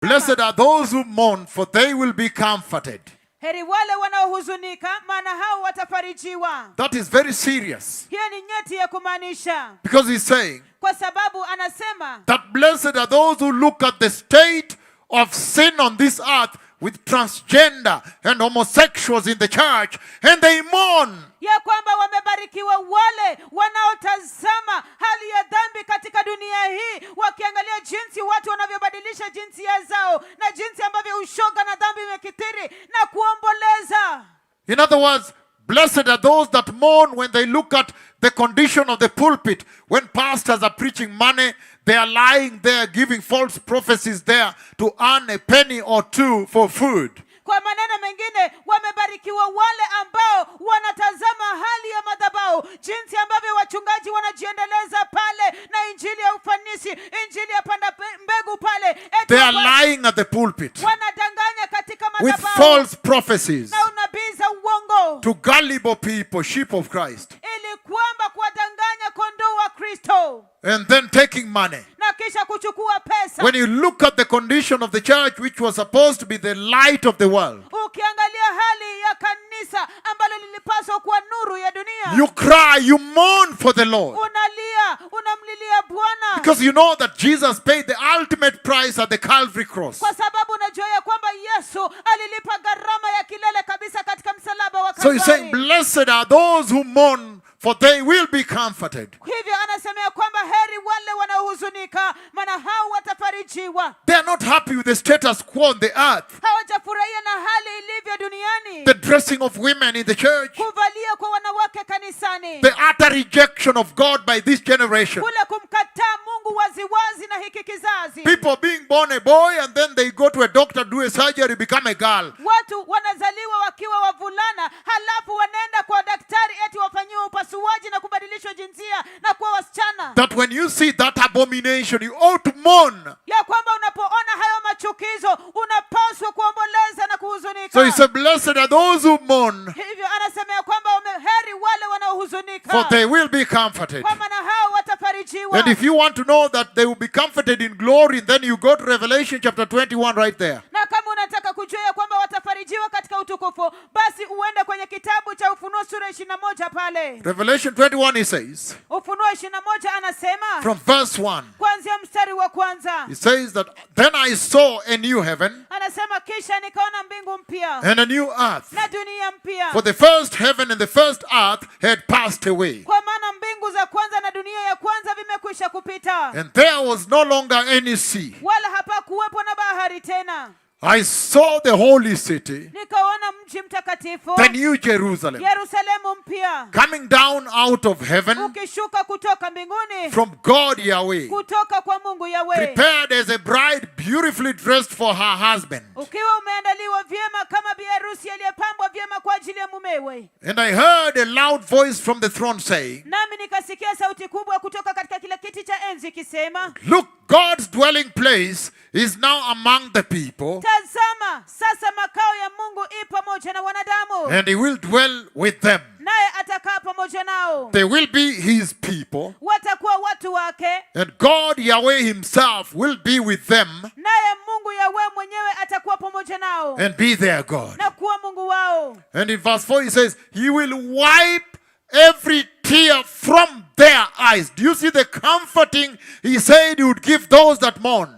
Blessed are those who mourn, for they will be comforted. Heri wale wanaohuzunika, maana hao watafarijiwa. That is very serious. Hiyo ni nyeti ya kumaanisha. Because he's saying Kwa sababu anasema that blessed are those who look at the state of sin on this earth with transgender and homosexuals in the church, and they mourn. ya kwamba wamebarikiwa wale wanaotazama hali ya dhambi katika dunia hii, wakiangalia jinsi watu wanavyobadilisha jinsia zao na jinsi ambavyo ushoga na dhambi imekithiri na kuomboleza. In other words, blessed are those that mourn when they look at the condition of the pulpit. When pastors are preaching money, they are lying there giving false prophecies there to earn a penny or two for food. Kwa maneno mengine, wamebarikiwa wale ambao wanatazama hali ya madhabahu, jinsi ambavyo wachungaji wanajiendeleza pale na injili ya ufanisi, injili ya panda mbegu pale. They are lying at the pulpit wanadanganya katika madhabahu with false prophecies na unabii za uongo to gullible people, sheep of Christ, ili kwamba kuwadanganya kondoo wa Kristo, and then taking money. na kisha kuchukua pesa. When you look at the condition of the church, which was supposed to be the light of the world, Ukiangalia hali ya kanisa ambalo lilipaswa kuwa nuru ya dunia, you cry, you mourn for the Lord. unalia, unamlilia Bwana. Because you know that Jesus paid the ultimate price at the Calvary cross. Kwa sababu unajua ya kwamba Yesu alilipa gharama ya kilele kabisa katika msalaba wa So he's saying, Kalvari. blessed are those who mourn, for they will be comforted. Hivyo anasema ya kwamba heri wale wanaohuzunika, maana hao watafarijiwa. They are not happy with the status quo on the earth. Hawajafurahia na hali ilivyo duniani. The dressing of women in the church. Kuvalia kwa wanawake kanisani. The utter rejection of God by this generation. Kule kumkataa Mungu waziwazi na hiki kizazi. People being born a boy and then they go to a doctor, do a surgery, become a girl. Watu wanazaliwa wakiwa wavulana, halafu wanaenda kwa daktari eti wafanyiwe upasuaji na kubadilishwa jinsia na kuwa wasichana. That when you see that abomination, you ought to mourn. Ya kwamba unapoona hayo machukizo, unapaswa kuomboleza na kuhuzunika. So he said, blessed are those who mourn, Hivyo anasema ya kwamba heri wale wanaohuzunika, for they will be comforted. kwa maana hao watafarijiwa. And if you want to know that they will be comforted in glory, then you go to Revelation chapter 21 right there. Na kama unataka kujua ya kwamba watafarijiwa katika utukufu, basi uende kwenye kitabu cha Ufunuo sura 21 pale. Revelation 21, he says, Ufunuo 21 anasema from verse 1, kuanzia mstari wa kwanza. he says that, then I saw a new heaven Anasema kisha nikaona mbingu mpya and a new earth. na dunia mpya, For the first heaven and the first earth had passed away, kwa maana mbingu za kwanza na dunia ya kwanza vimekwisha kupita, and there was no longer any sea. wala hapakuwepo na bahari tena. I saw the holy city, Nikaona mji mtakatifu the new Jerusalem, Yerusalemu mpya coming down out of heaven ukishuka kutoka mbinguni, from God Yahweh, kutoka kwa Mungu Yahweh, prepared as a bride beautifully dressed for her husband. ukiwa umeandaliwa vyema kama bi harusi aliyepambwa vyema kwa ajili ya mumewe. And I heard a loud voice from the throne saying, Nami nikasikia sauti kubwa kutoka katika kile kiti cha enzi ikisema, look, God's dwelling place is now among the people, tazama sasa makao ya Mungu i pamoja na wanadamu, and he will dwell with them. naye atakaa pamoja nao. They will be his people, Watakuwa watu wake, and God Yahweh himself will be with them naye Mungu Yahweh mwenyewe atakuwa pamoja nao and be their God. na kuwa Mungu wao. And in verse 4 he says, he will wipe every tear from their eyes. Do you see the comforting he said he would give those that mourn?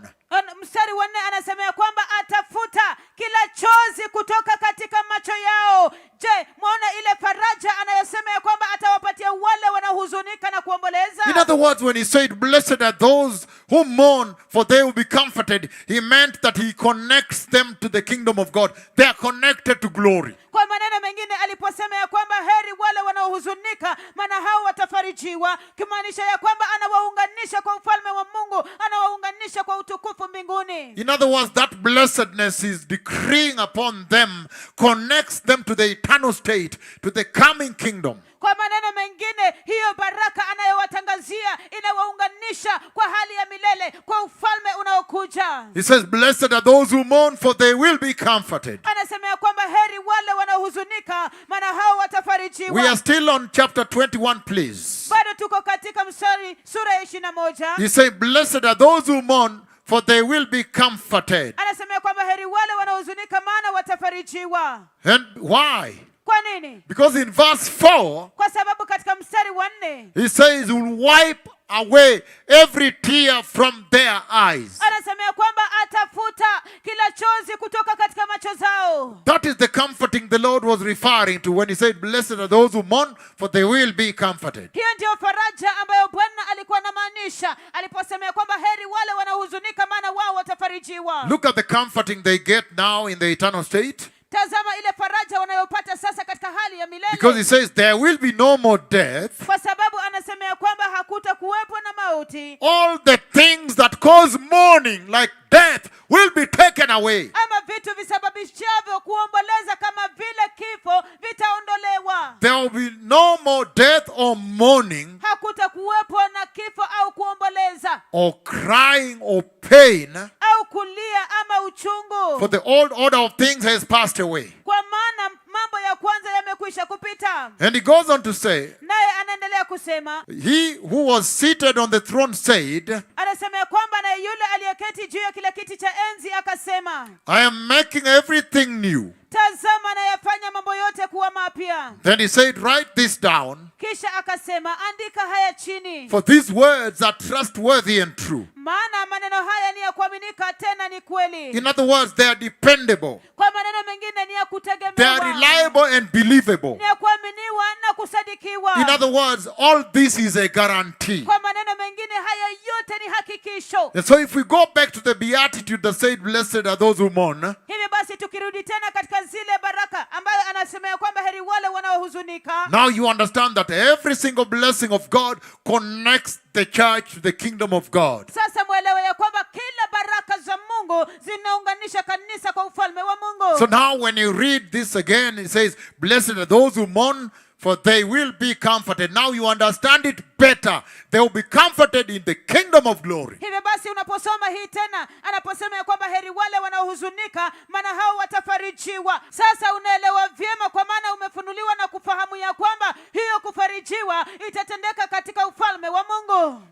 Mstari wa 4 anasema ya kwamba atafuta kila chozi kutoka katika macho yao. Je, muona ile faraja anayosema ya kwamba atawapatia wale wanaohuzunika na kuomboleza? In other words, when he said, blessed are those who mourn, for they will be comforted, he meant that he connects them to the kingdom of God. They are connected to glory. Kwa maneno mengine aliposema ya kwamba heri wale wanaohuzunika, maana hao watafarijiwa, kimaanisha ya kwamba anawaunganisha kwa ufalme wa Mungu, anawaunganisha kwa utukufu mbinguni. In other words, that blessedness is decreeing upon them, connects them to the eternal state, to the coming kingdom. Kwa maneno mengine, hiyo baraka anayowatangazia inawaunganisha kwa hali ya milele, kwa ufalme unaokuja. He says, blessed are those who mourn, for they will be comforted. Anasema ya kwamba heri wale wanaohuzunika, maana hao watafarijiwa. We are still on chapter 21, please. Bado tuko katika mstari sura ya 21. He says, blessed are those who mourn, for they will be comforted. Anasema kwamba heri wale wanaohuzunika maana watafarijiwa. And why? Kwa nini? Because in verse 4, Kwa sababu katika mstari wa 4 he says, he will wipe away every tear from their eyes. anasema kwamba atafuta kila chozi kutoka katika macho zao. That is the comforting the Lord was referring to when he said, blessed are those who mourn, for they will be comforted. Hiyo ndio faraja ambayo Bwana alikuwa anamaanisha aliposema kwamba heri wale wanaohuzunika maana wao watafarijiwa. Look at the comforting they get now in the eternal state. Tazama ile faraja wanayopata sasa katika hali ya milele. Because he says there will be no more death. Kwa sababu anasema kwamba hakutakuwepo na mauti. All the things that cause mourning like death will be taken away. Ama vitu visababishavyo kuomboleza kama vile kifo vitaondolewa. There will be no more death or mourning Hakutakuwepo na kifo au kuomboleza or crying or pain, au kulia ama uchungu. for the old order of things has passed away. Kwa maana mambo ya kwanza yamekwisha kupita. And he goes on to say, Naye anaendelea kusema, he who was seated on the throne said, anasema kwamba na yule aliyeketi juu ya kile kiti cha enzi akasema, I am making everything new. tazama nayafanya mambo yote kuwa mapya. Then he said, write this down, Kisha akasema, andika haya chini, for these words are trustworthy and true. maana maneno haya ni ya kuaminika tena ni kweli. In other words, they are dependable. Kwa maneno mengine ni ya They are kutegemewa, reliable and believable. ni ya kuaminiwa na kusadikiwa. In other words, all this is a guarantee. Kwa maneno mengine haya yote ni hakikisho. And so if we go back to the beatitude that said, blessed are those who mourn, Hivi basi tukirudi tena katika zile baraka ambayo anasema ya kwamba heri wale wanaohuzunika. now you understand that every single blessing of God connects the church to the kingdom of God. Sasa mwelewe ya kwamba kila baraka za Mungu zinaunganisha kanisa kwa ufalme wa Mungu. So now when you read this again, it says, blessed are those who mourn, for they will be comforted. Now you understand it better. They will be comforted in the kingdom of glory. Hivyo basi unaposoma hii tena anaposema ya kwamba heri wale wanaohuzunika maana hao watafarijiwa. Sasa unaelewa